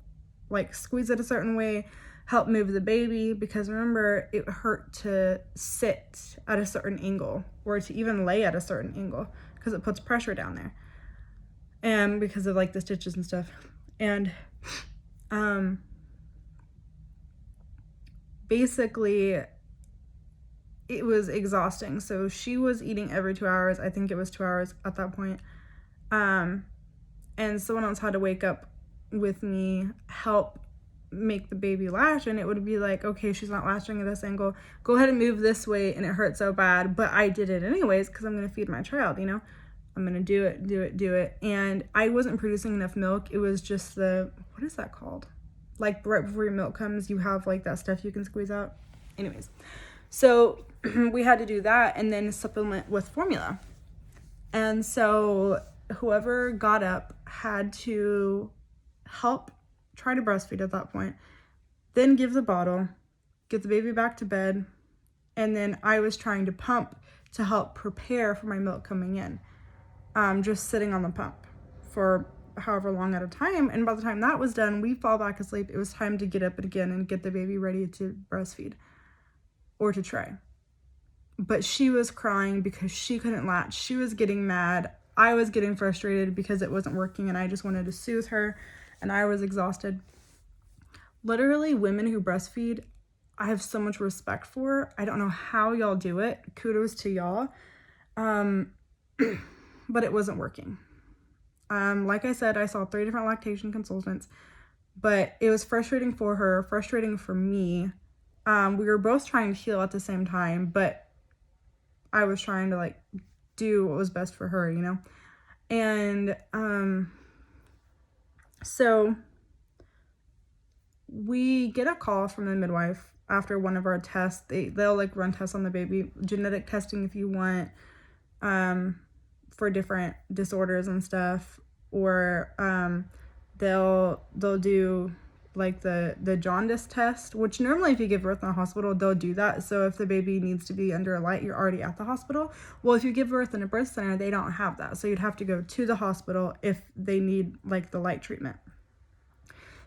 like, squeeze it a certain way, help move the baby, because remember, it hurt to sit at a certain angle or to even lay at a certain angle because it puts pressure down there, and because of like the stitches and stuff. And basically it was exhausting. So she was eating every 2 hours. I think it was 2 hours at that point. And someone else had to wake up with me, help make the baby latch, and it would be like, okay, she's not latching at this angle, go ahead and move this way, and it hurt so bad, but I did it anyways because I'm going to feed my child, you know? I'm going to do it. And I wasn't producing enough milk. It was just what is that called? Like right before your milk comes, you have like that stuff you can squeeze out. Anyways, so we had to do that and then supplement with formula. And so whoever got up had to help try to breastfeed at that point, then give the bottle, get the baby back to bed, and then I was trying to pump to help prepare for my milk coming in, just sitting on the pump for however long at a time. And by the time that was done, we fall back asleep. It was time to get up again and get the baby ready to breastfeed or to try. But she was crying because she couldn't latch. She was getting mad. I was getting frustrated because it wasn't working, and I just wanted to soothe her, and I was exhausted. Literally, women who breastfeed, I have so much respect for. I don't know how y'all do it. Kudos to y'all. But it wasn't working. Like I said, I saw 3 different lactation consultants, but it was frustrating for her, frustrating for me. We were both trying to heal at the same time, but I was trying to like do what was best for her, you know? And so we get a call from the midwife after one of our tests. They'll like run tests on the baby, genetic testing if you want, for different disorders and stuff, or they'll do like the jaundice test, which normally if you give birth in a hospital, they'll do that. So if the baby needs to be under a light, you're already at the hospital. Well, if you give birth in a birth center, they don't have that. So you'd have to go to the hospital if they need like the light treatment.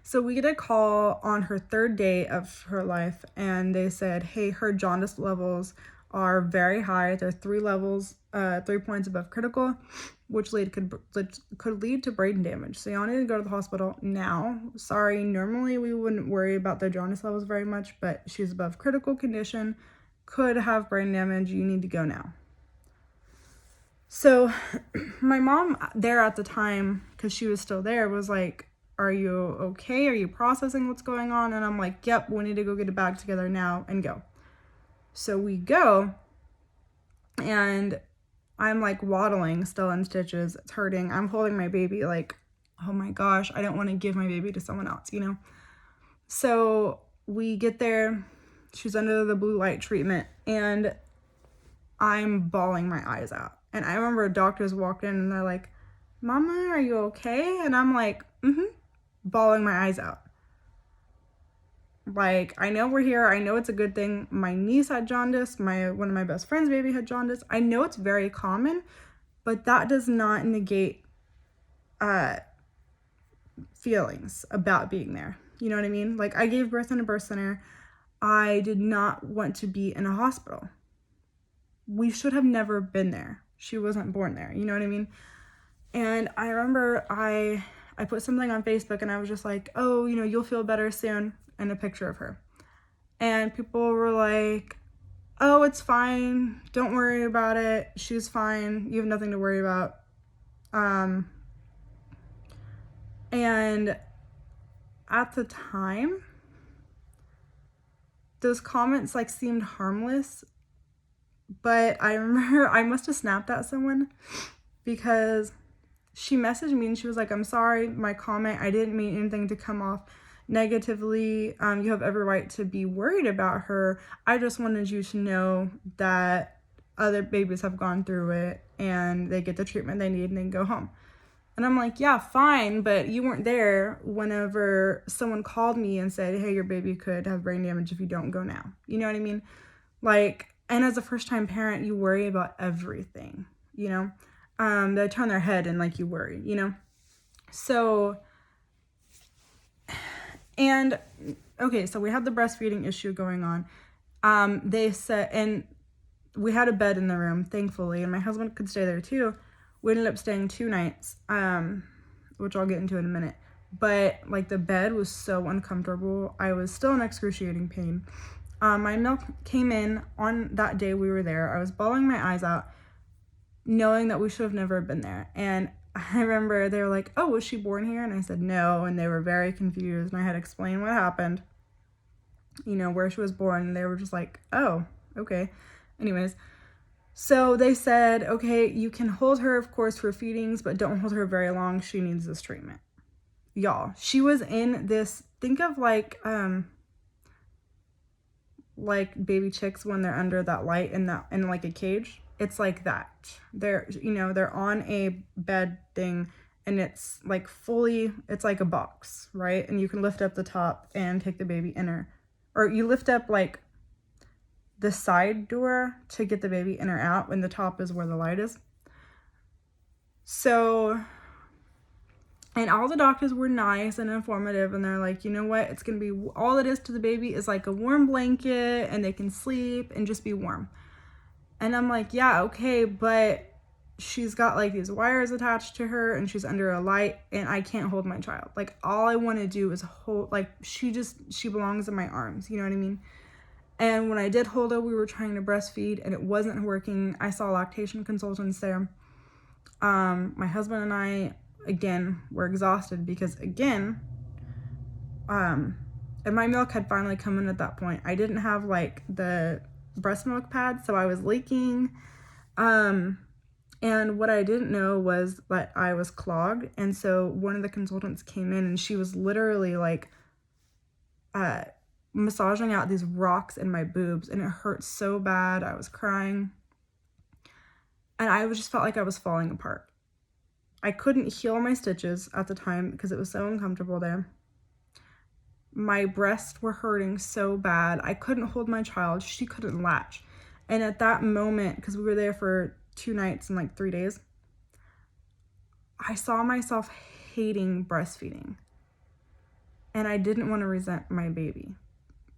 So we get a call on her 3rd day of her life, and they said, hey, her jaundice levels are very high. They're 3 levels, 3 points above critical, which could lead to brain damage. So y'all need to go to the hospital now. Sorry, normally we wouldn't worry about the jaundice levels very much, but she's above critical condition, could have brain damage. You need to go now. So my mom there at the time, because she was still there, was like, are you okay? Are you processing what's going on? And I'm like, yep, we need to go get a bag together now and go. So we go, and I'm like waddling, still in stitches. It's hurting. I'm holding my baby like, oh my gosh, I don't want to give my baby to someone else, you know? So we get there. She's under the blue light treatment, and I'm bawling my eyes out. And I remember doctors walked in and they're like, Mama, are you okay? And I'm like, bawling my eyes out. Like, I know we're here. I know it's a good thing. My niece had jaundice. One of my best friend's baby had jaundice. I know it's very common, but that does not negate feelings about being there. You know what I mean? Like, I gave birth in a birth center. I did not want to be in a hospital. We should have never been there. She wasn't born there. You know what I mean? And I remember I put something on Facebook, and I was just like, oh, you know, you'll feel better soon, and a picture of her. And people were like, oh, it's fine. Don't worry about it. She's fine. You have nothing to worry about. And at the time, those comments like seemed harmless, but I remember I must have snapped at someone, because she messaged me and she was like, I'm sorry, my comment, I didn't mean anything to come off negatively. You have every right to be worried about her. I just wanted you to know that other babies have gone through it and they get the treatment they need and then go home. And I'm like, yeah, fine, but you weren't there whenever someone called me and said, hey, your baby could have brain damage if you don't go now. You know what I mean? Like, and as a first-time parent, you worry about everything, you know? They turn their head and like you worry, you know? So, and okay, so we had the breastfeeding issue going on. They said, and we had a bed in the room, thankfully, and my husband could stay there too. We ended up staying 2 nights, which I'll get into in a minute. But like the bed was so uncomfortable. I was still in excruciating pain. My milk came in on that day we were there. I was bawling my eyes out, knowing that we should have never been there. And I remember they were like, oh, was she born here? And I said no, and they were very confused, and I had to explain what happened, you know, where she was born, and they were just like, oh, okay. Anyways, so they said, okay, you can hold her, of course, for feedings, but don't hold her very long. She needs this treatment. Y'all, she was in this, think of like baby chicks when they're under that light in like a cage. It's like that. They're, you know, they're on a bed thing, and it's like fully, it's like a box, right? And you can lift up the top and take the baby in her, or you lift up like the side door to get the baby in or out, when the top is where the light is. So, and all the doctors were nice and informative, and they're like, you know what, it's gonna be, all it is to the baby is like a warm blanket, and they can sleep and just be warm. And I'm like, yeah, okay, but she's got like these wires attached to her, and she's under a light, and I can't hold my child. Like, all I want to do is hold, like, she belongs in my arms, you know what I mean? And when I did hold her, we were trying to breastfeed, and it wasn't working. I saw lactation consultants there. My husband and I, again, were exhausted because, again, and my milk had finally come in at that point. I didn't have like the breast milk pad, so I was leaking. And what I didn't know was that I was clogged. And so one of the consultants came in, and she was literally like massaging out these rocks in my boobs, and it hurt so bad. I was crying, and I just felt like I was falling apart. I couldn't heal my stitches at the time because it was so uncomfortable there. my breasts were hurting so bad. I couldn't hold my child. She couldn't latch. And at that moment, because we were there for 2 nights and like 3 days, I saw myself hating breastfeeding. And I didn't want to resent my baby,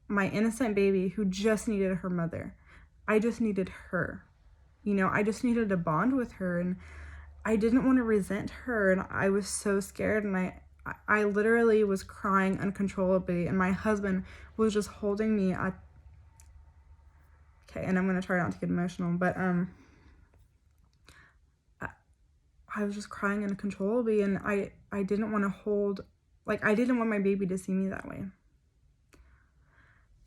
my innocent baby who just needed her mother. I just needed her. You know, I just needed a bond with her, and I didn't want to resent her, and I was so scared, and I literally was crying uncontrollably, and my husband was just holding me at, okay, and I'm gonna try not to get emotional, but I was just crying uncontrollably, and I didn't want to hold, like, I didn't want my baby to see me that way.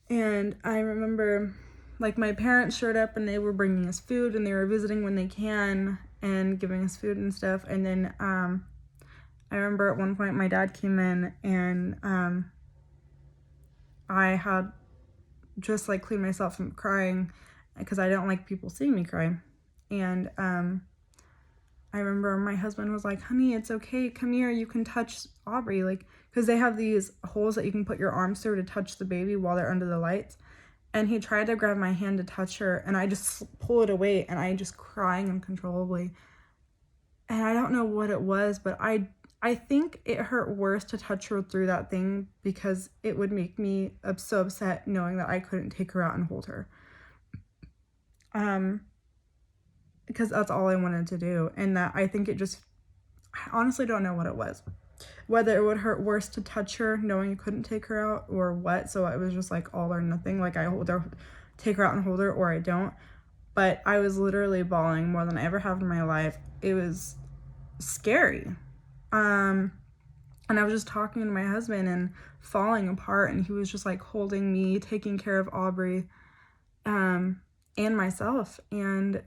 And I remember, like, my parents showed up and they were bringing us food, and they were visiting when they can and giving us food and stuff. And then I remember at one point my dad came in, and I had just like cleaned myself from crying because I don't like people seeing me cry. And I remember my husband was like, honey, it's okay, come here, you can touch Aubrey, like, because they have these holes that you can put your arms through to touch the baby while they're under the lights. And he tried to grab my hand to touch her, and I just pull it away, and I just crying uncontrollably. And I don't know what it was, but I think it hurt worse to touch her through that thing, because it would make me so upset knowing that I couldn't take her out and hold her. Because that's all I wanted to do. And that, I think it just, I honestly don't know what it was. Whether it would hurt worse to touch her knowing you couldn't take her out, or what. So it was just like all or nothing. Like, I hold her, take her out and hold her, or I don't. But I was literally bawling more than I ever have in my life. It was scary. And I was just talking to my husband and falling apart, and he was just like holding me, taking care of Aubrey, and myself. And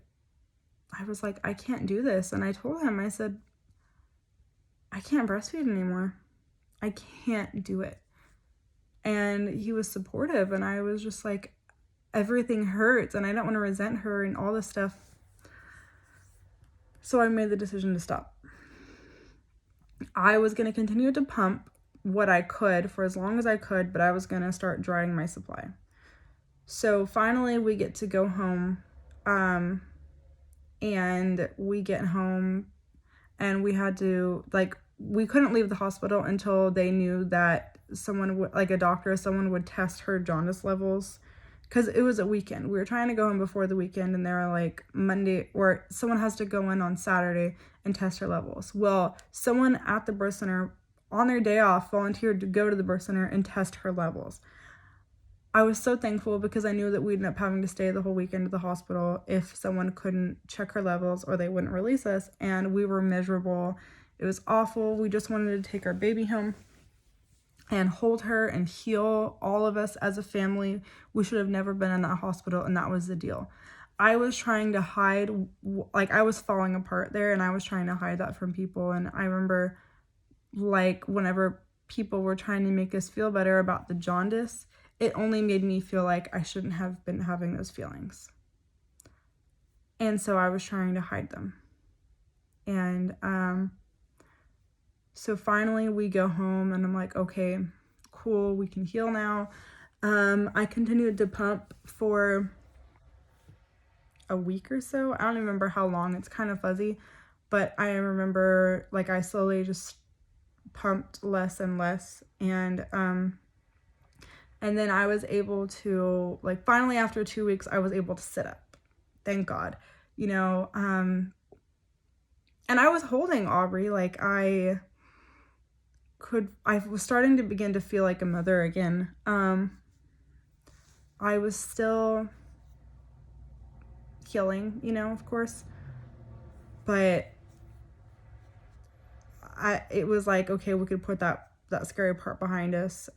I was like, I can't do this. And I told him, I said, I can't breastfeed anymore. I can't do it. And he was supportive, and I was just like, everything hurts, and I don't want to resent her and all this stuff. So I made the decision to stop. I was going to continue to pump what I could for as long as I could, but I was going to start drying my supply. So finally we get to go home, and we get home, and we had to, like, we couldn't leave the hospital until they knew that someone would, like a doctor, someone would test her jaundice levels, because it was a weekend. We were trying to go home before the weekend, and they were like, Monday, or someone has to go in on Saturday and test her levels. Well, someone at the birth center on their day off volunteered to go to the birth center and test her levels. I was so thankful, because I knew that we'd end up having to stay the whole weekend at the hospital if someone couldn't check her levels or they wouldn't release us. And we were miserable. It was awful. We just wanted to take our baby home and hold her and heal, all of us as a family. We should have never been in that hospital, and that was the deal. I was trying to hide, like, I was falling apart there, and I was trying to hide that from people. And I remember, like, whenever people were trying to make us feel better about the jaundice, it only made me feel like I shouldn't have been having those feelings. And so I was trying to hide them. And so finally we go home, and I'm like, okay, cool, we can heal now. I continued to pump for a week or so. I don't even remember how long. It's kind of fuzzy. But I remember, like, I slowly just pumped less and less. And then I was able to, like, finally after 2 weeks, I was able to sit up. Thank God. You know, and I was holding Aubrey. Like, I was starting to begin to feel like a mother again. I was still healing, you know, of course. But it was like, okay, we could put that scary part behind us.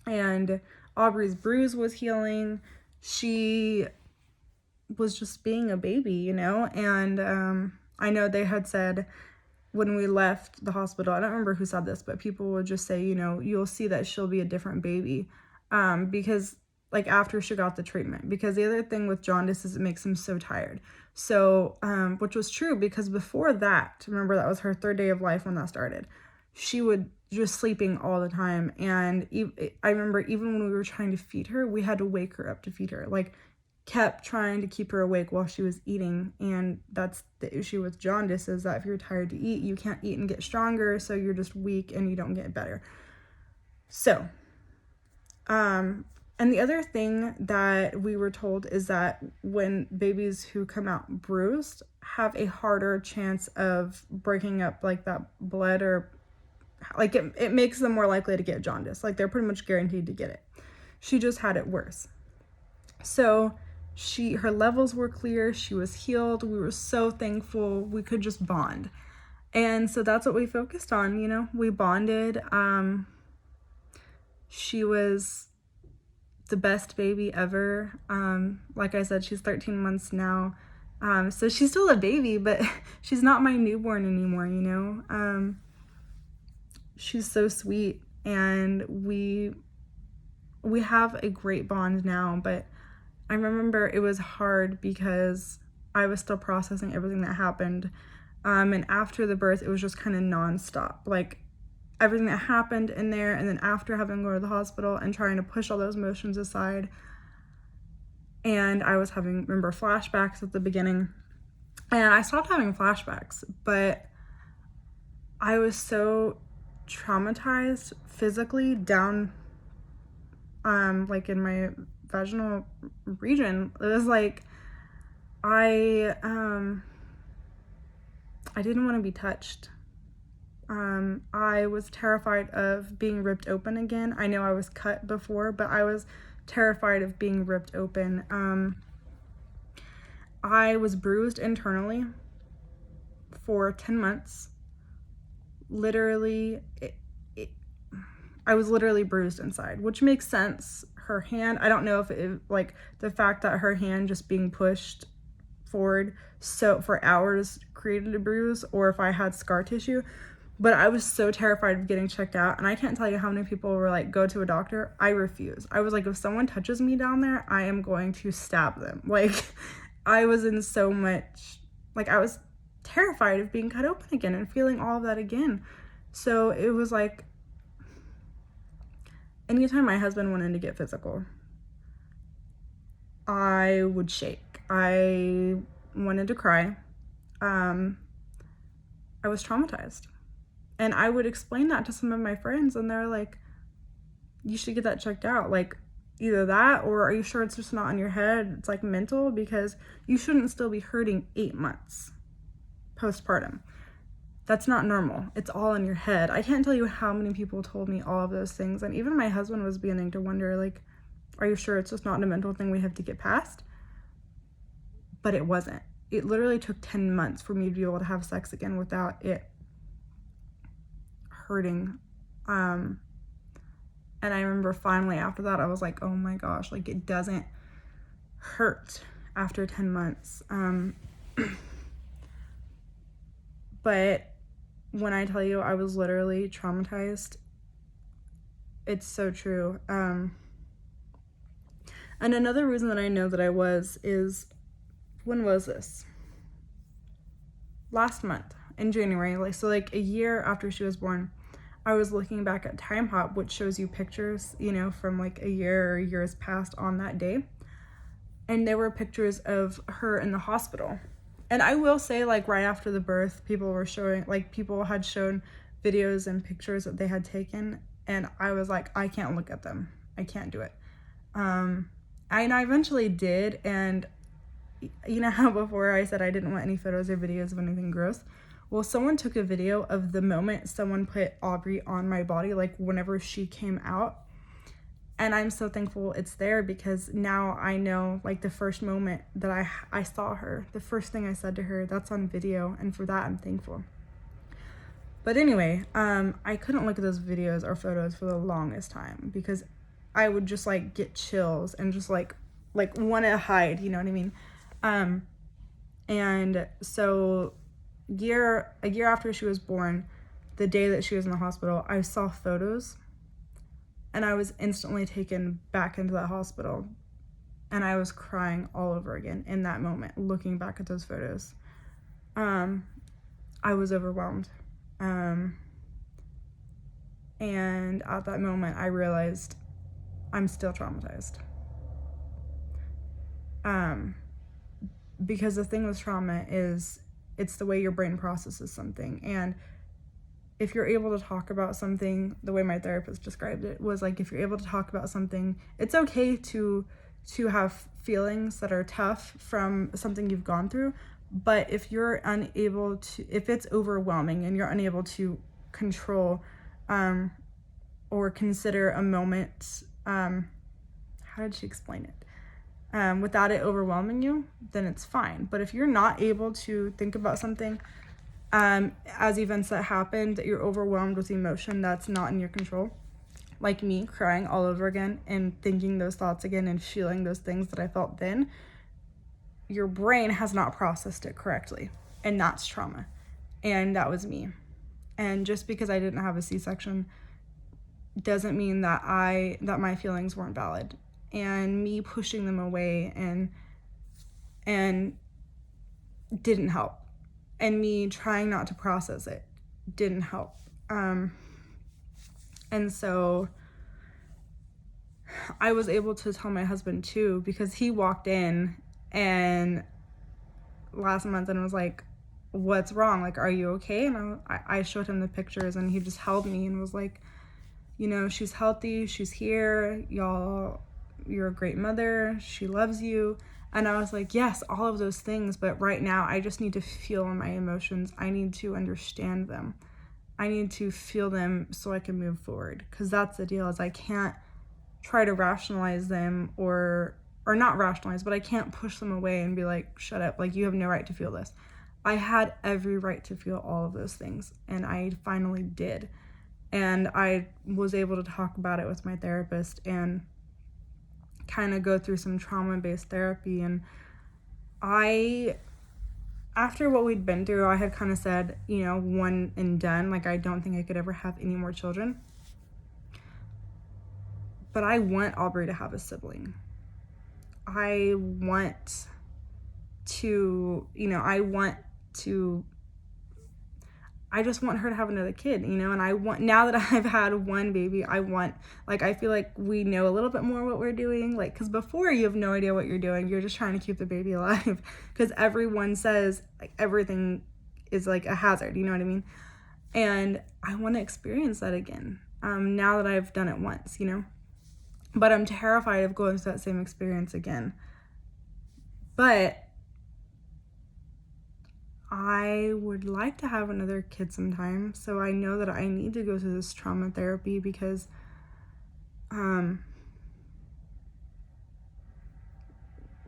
And Aubrey's bruise was healing. She was just being a baby, you know? And I know they had said when we left the hospital, I don't remember who said this, but people would just say, you know, you'll see that she'll be a different baby. Because, like, after she got the treatment. Because the other thing with jaundice is it makes them so tired. So, which was true, because before that, remember, that was her 3rd day of life when that started. She would just sleeping all the time. And I remember even when we were trying to feed her, we had to wake her up to feed her. Like, kept trying to keep her awake while she was eating. And that's the issue with jaundice, is that if you're tired to eat, you can't eat and get stronger, so you're just weak and you don't get better. So and the other thing that we were told is that when babies who come out bruised have a harder chance of breaking up like that blood, or like it makes them more likely to get jaundice. Like, they're pretty much guaranteed to get it. She just had it worse. So her levels were clear, she was healed. We were so thankful we could just bond. And so that's what we focused on, you know. We bonded. She was the best baby ever. Like I said, she's 13 months now. So she's still a baby, but she's not my newborn anymore, you know. She's so sweet, and we have a great bond now. But I remember it was hard because I was still processing everything that happened. And after the birth, it was just kind of nonstop. Like, everything that happened in there, and then after having to go to the hospital and trying to push all those emotions aside. And I was having, remember, flashbacks at the beginning. And I stopped having flashbacks, but I was so traumatized physically down, like in my vaginal region. It was like, I didn't want to be touched. I was terrified of being ripped open again. I know I was cut before, but I was terrified of being ripped open. I was bruised internally for 10 months. Literally, I was literally bruised inside, which makes sense. Her hand, I don't know if it, like, the fact that her hand just being pushed forward so for hours created a bruise, or if I had scar tissue. But I was so terrified of getting checked out, and I can't tell you how many people were like, go to a doctor. I refuse. I was like, if someone touches me down there, I am going to stab them. Like, I was in so much, like, I was terrified of being cut open again and feeling all of that again. So it was like, anytime my husband wanted to get physical, I would shake. I wanted to cry. I was traumatized. And I would explain that to some of my friends, and they're like, you should get that checked out. Like, either that, or are you sure it's just not in your head? It's like mental, because you shouldn't still be hurting 8 months postpartum. That's not normal. It's all in your head. I can't tell you how many people told me all of those things. And even my husband was beginning to wonder, like, are you sure it's just not a mental thing we have to get past? But it wasn't. It literally took 10 months for me to be able to have sex again without it hurting. And I remember finally after that, I was like, oh my gosh, like, it doesn't hurt after 10 months. But when I tell you I was literally traumatized, it's so true. And another reason that I know that I was is, when was this? Last month in January, like, so like a year after she was born, I was looking back at Time Hop, which shows you pictures, you know, from like a year or years past on that day. And there were pictures of her in the hospital. And I will say, like, right after the birth, people had shown videos and pictures that they had taken. And I was like, I can't look at them. I can't do it. And I eventually did. And you know how before I said I didn't want any photos or videos of anything gross? Well, someone took a video of the moment someone put Aubrey on my body, like whenever she came out. And I'm so thankful it's there, because now I know, like, the first moment that I saw her, the first thing I said to her, that's on video. And for that, I'm thankful. But anyway, I couldn't look at those videos or photos for the longest time, because I would just like get chills and just like want to hide, you know what I mean? And so a year after she was born, the day that she was in the hospital, I saw photos, and I was instantly taken back into that hospital, and I was crying all over again in that moment, looking back at those photos. I was overwhelmed. And at that moment, I realized I'm still traumatized. Because the thing with trauma is it's the way your brain processes something. And if you're able to talk about something, the way my therapist described it was like, if you're able to talk about something, it's okay to have feelings that are tough from something you've gone through. But if you're unable to, if it's overwhelming and you're unable to control or consider a moment, how did she explain it? Without it overwhelming you, then it's fine. But if you're not able to think about something as events that happened, that you're overwhelmed with emotion that's not in your control, like me crying all over again and thinking those thoughts again and feeling those things that I felt then, your brain has not processed it correctly. And that's trauma. And that was me. And just because I didn't have a C-section doesn't mean that my feelings weren't valid. And me pushing them away and didn't help. And me trying not to process it didn't help. And so I was able to tell my husband too, because he walked in and last month and was like, what's wrong? Like, are you okay? And I showed him the pictures and he just held me and was like, you know, she's healthy, she's here, y'all, you're a great mother, she loves you. And I was like, yes, all of those things, but right now I just need to feel my emotions. I need to understand them. I need to feel them so I can move forward. Because that's the deal, is I can't try to rationalize them or not rationalize, but I can't push them away and be like, shut up, like you have no right to feel this. I had every right to feel all of those things, and I finally did. And I was able to talk about it with my therapist and kind of go through some trauma-based therapy. And after what we'd been through, I had kind of said, you know, one and done. Like, I don't think I could ever have any more children. But I want Aubrey to have a sibling. I want to, you know, I just want her to have another kid, you know, and I want, now that I've had one baby, I feel like we know a little bit more what we're doing, like, because before you have no idea what you're doing, you're just trying to keep the baby alive, because everyone says, like, everything is, like, a hazard, you know what I mean? And I want to experience that again, now that I've done it once, you know? But I'm terrified of going through that same experience again. But I would like to have another kid sometime, so I know that I need to go through this trauma therapy because you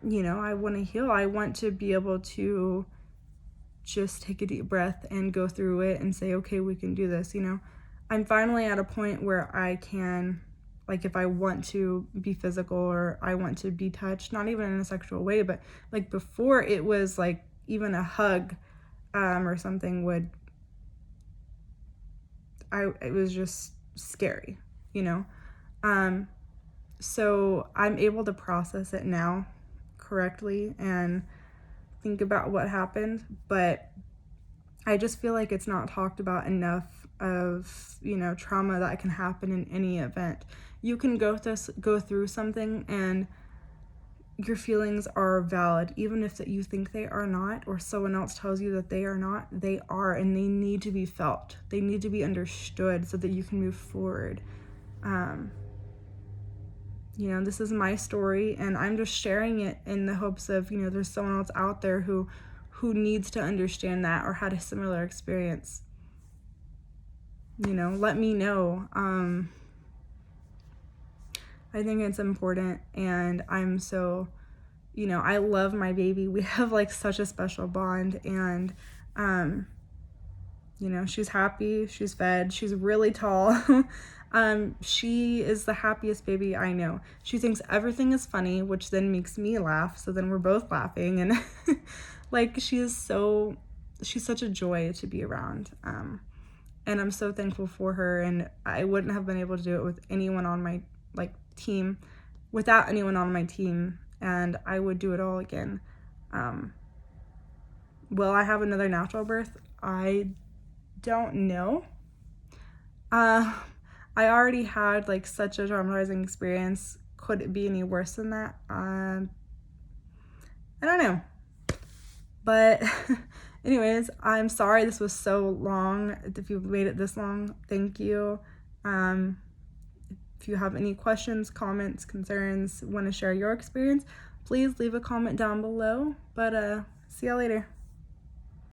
know, I want to heal. I want to be able to just take a deep breath and go through it and say, okay, we can do this, you know. I'm finally at a point where I can, like, if I want to be physical or I want to be touched, not even in a sexual way, but like before it was like even a hug or something it was just scary, you know? So I'm able to process it now correctly and think about what happened, but I just feel like it's not talked about enough of, you know, trauma that can happen in any event. You can go through something and your feelings are valid, even if that you think they are not, or someone else tells you that they are not. They are, and they need to be felt. They need to be understood so that you can move forward. You know, this is my story, and I'm just sharing it in the hopes of, you know, there's someone else out there who needs to understand that or had a similar experience. You know, let me know. I think it's important, and I'm so, you know, I love my baby. We have like such a special bond, and you know, she's happy, she's fed, she's really tall. She is the happiest baby I know. She thinks everything is funny, which then makes me laugh, so then we're both laughing, and like she's such a joy to be around. And I'm so thankful for her, and I wouldn't have been able to do it with anyone on my team, without anyone on my team, and I would do it all again. Will I have another natural birth? I don't know. I already had like such a traumatizing experience. Could it be any worse than that? I don't know. But anyways, I'm sorry this was so long. If you've made it this long, thank you. If you have any questions, comments, concerns, want to share your experience, please leave a comment down below. But see y'all later.